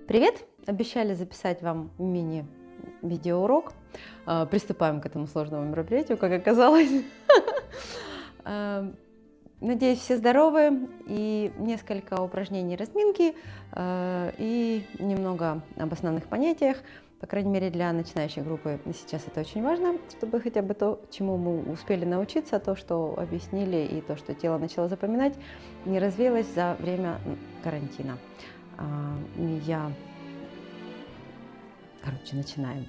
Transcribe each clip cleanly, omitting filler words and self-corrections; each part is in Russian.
Привет! Обещали записать вам мини-видеоурок. Приступаем к этому сложному мероприятию, как оказалось. Надеюсь, все здоровы. И несколько упражнений разминки и немного об основных понятиях. По крайней мере, для начинающей группы сейчас это очень важно, чтобы хотя бы то, чему мы успели научиться, то, что объяснили, и то, что тело начало запоминать, не развеялось за время карантина. Начинаем.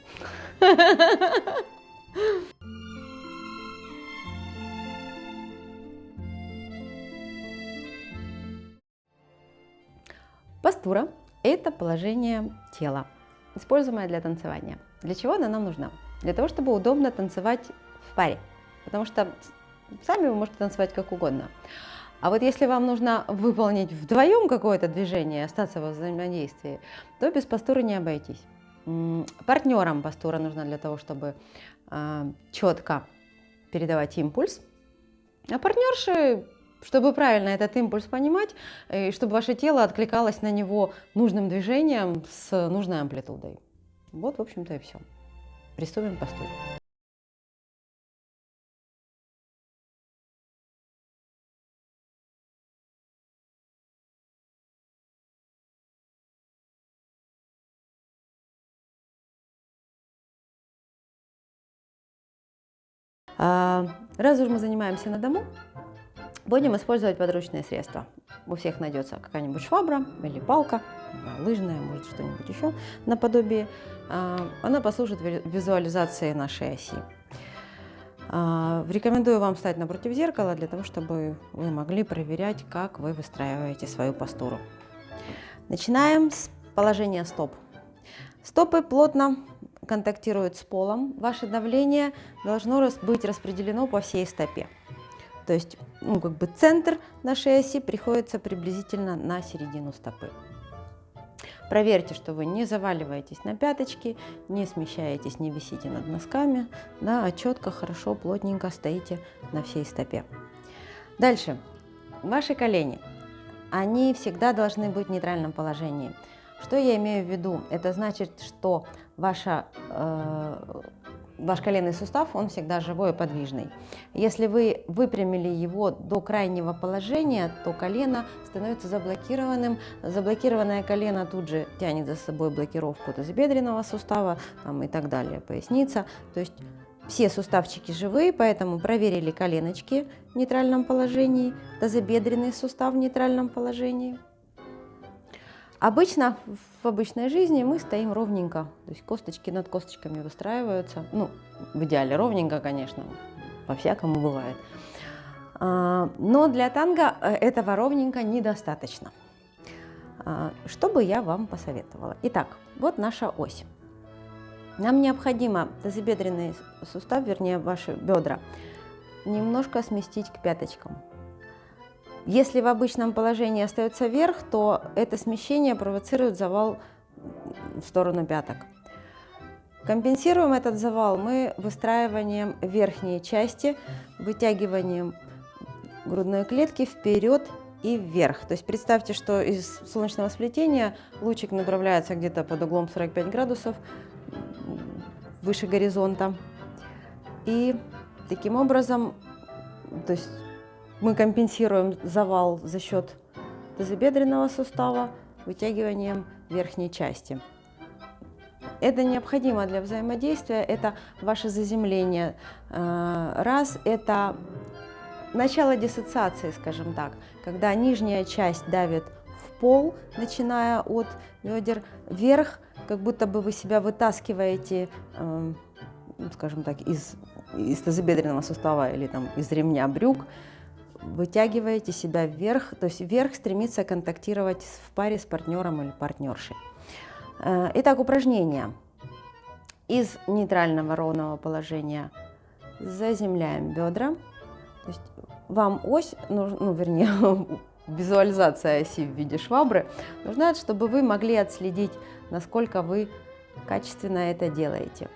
Постура – это положение тела, используемое для танцевания. Для чего она нам нужна? Для того, чтобы удобно танцевать в паре, потому что сами вы можете танцевать как угодно. А вот если вам нужно выполнить вдвоем какое-то движение, остаться во взаимодействии, то без постуры не обойтись. Партнерам постура нужна для того, чтобы четко передавать импульс, а партнерши, чтобы правильно этот импульс понимать, и чтобы ваше тело откликалось на него нужным движением с нужной амплитудой. Вот, в общем-то, и все. Приступим к постуре. Раз уж мы занимаемся на дому, будем использовать подручные средства. У всех найдется какая-нибудь швабра или палка, лыжная, может что-нибудь еще наподобие. Она послужит визуализации нашей оси. Рекомендую вам встать напротив зеркала для того, чтобы вы могли проверять, как вы выстраиваете свою постуру. Начинаем с положения стоп. Стопы плотно контактируют с полом. Ваше давление должно быть распределено по всей стопе. То есть, центр нашей оси приходится приблизительно на середину стопы. Проверьте, что вы не заваливаетесь на пяточки, не смещаетесь, не висите над носками, да, а четко, хорошо, плотненько стоите на всей стопе. Дальше. Ваши колени. Они всегда должны быть в нейтральном положении. Что я имею в виду? Это значит, что ваш коленный сустав, он всегда живой и подвижный. Если вы выпрямили его до крайнего положения, то колено становится заблокированным. Заблокированное колено тут же тянет за собой блокировку тазобедренного сустава и так далее, поясница. То есть все суставчики живые, поэтому проверили коленочки в нейтральном положении, тазобедренный сустав в нейтральном положении. Обычно в обычной жизни мы стоим ровненько, то есть косточки над косточками выстраиваются, в идеале ровненько, конечно, по-всякому бывает. Но для танго этого ровненько недостаточно. Что бы я вам посоветовала? Итак, вот наша ось. Нам необходимо тазобедренный сустав, вернее ваши бедра, немножко сместить к пяточкам. Если в обычном положении остается вверх, то это смещение провоцирует завал в сторону пяток. Компенсируем этот завал мы выстраиванием верхней части, вытягиванием грудной клетки вперед и вверх. То есть представьте, что из солнечного сплетения лучик направляется где-то под углом 45 градусов выше горизонта. И таким образом, то есть мы компенсируем завал за счет тазобедренного сустава вытягиванием верхней части. Это необходимо для взаимодействия, это ваше заземление. Раз, это начало диссоциации, скажем так, когда нижняя часть давит в пол, начиная от бедер, вверх, как будто бы вы себя вытаскиваете, скажем так, из тазобедренного сустава или из ремня брюк, вытягиваете себя вверх, то есть вверх стремится контактировать в паре с партнером или партнершей. Итак, упражнение. Из нейтрального ровного положения заземляем бедра. То есть вам ось, вернее, визуализация оси в виде швабры нужна, чтобы вы могли отследить, насколько вы качественно это делаете.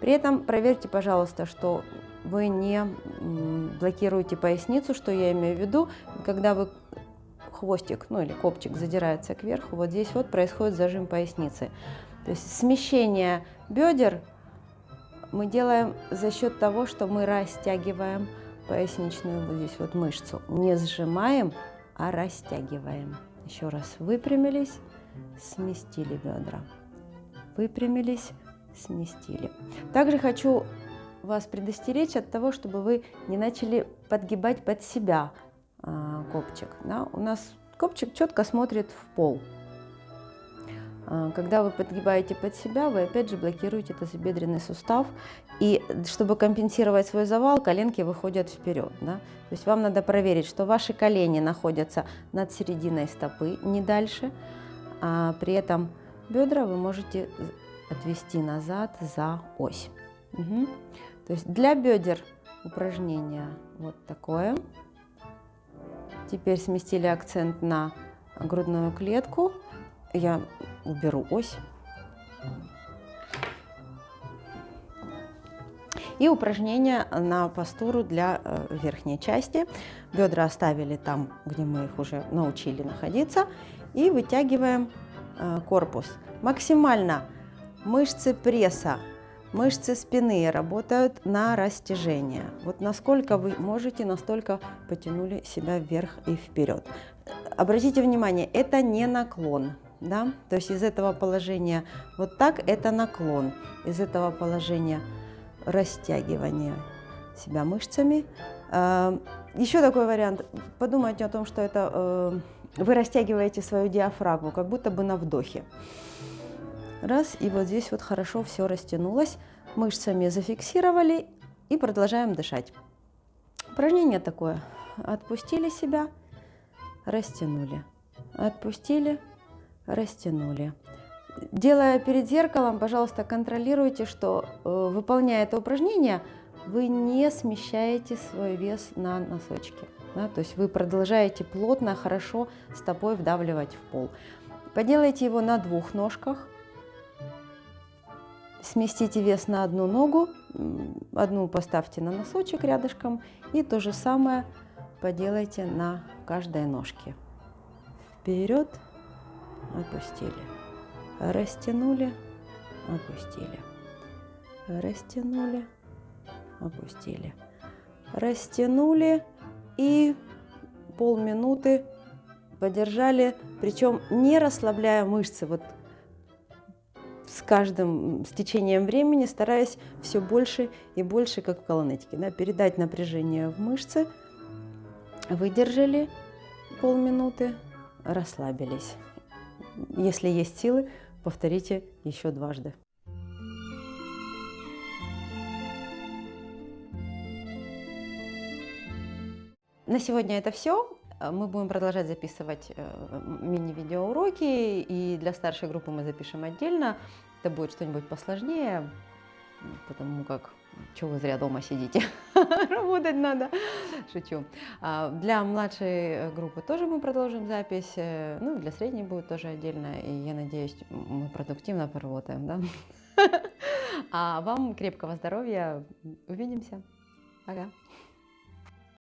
При этом проверьте, пожалуйста, что вы не блокируете поясницу, что я имею в виду, когда вы хвостик, ну или копчик задирается кверху, вот здесь вот происходит зажим поясницы. То есть смещение бедер мы делаем за счет того, что мы растягиваем поясничную вот здесь вот мышцу. Не сжимаем, а растягиваем. Еще раз выпрямились, сместили бедра. Выпрямились, сместили. Также хочу вас предостеречь от того, чтобы вы не начали подгибать под себя копчик. Да? У нас копчик четко смотрит в пол. Когда вы подгибаете под себя, вы опять же блокируете тазобедренный сустав. И чтобы компенсировать свой завал, коленки выходят вперед. Да? То есть вам надо проверить, что ваши колени находятся над серединой стопы, не дальше. А при этом бедра вы можете отвести назад за ось. Угу. То есть для бедер упражнение вот такое. Теперь сместили акцент на грудную клетку. Я уберу ось. И упражнение на постуру для верхней части. Бедра оставили там, где мы их уже научили находиться. И вытягиваем корпус. Максимально мышцы пресса, мышцы спины работают на растяжение. Вот насколько вы можете, настолько потянули себя вверх и вперед. Обратите внимание, это не наклон. Да? То есть из этого положения вот так это наклон, из этого положения растягивание себя мышцами. Еще такой вариант, подумайте о том, что это вы растягиваете свою диафрагму, как будто бы на вдохе. Раз, и вот здесь вот хорошо все растянулось, мышцами зафиксировали и продолжаем дышать. Упражнение такое, отпустили себя, растянули, отпустили, растянули. Делая перед зеркалом, пожалуйста, контролируйте, что, выполняя это упражнение, вы не смещаете свой вес на носочки. Да? То есть вы продолжаете плотно, хорошо стопой вдавливать в пол. Поделайте его на двух ножках. Сместите вес на одну ногу, одну поставьте на носочек рядышком, и то же самое поделайте на каждой ножке. Вперед. Опустили, растянули, опустили, растянули, опустили, растянули и полминуты подержали, причем не расслабляя мышцы. Вот с течением времени стараясь все больше и больше, как в колонетике, да, передать напряжение в мышцы, выдержали полминуты, расслабились. Если есть силы, повторите еще дважды. На сегодня это все. Мы будем продолжать записывать мини-видеоуроки, и для старшей группы мы запишем отдельно. Это будет что-нибудь посложнее, потому как чего вы зря дома сидите, работать надо. Шучу. Для младшей группы тоже мы продолжим запись, ну для средней будет тоже отдельно, и я надеюсь, мы продуктивно поработаем, да? А вам крепкого здоровья, увидимся, пока!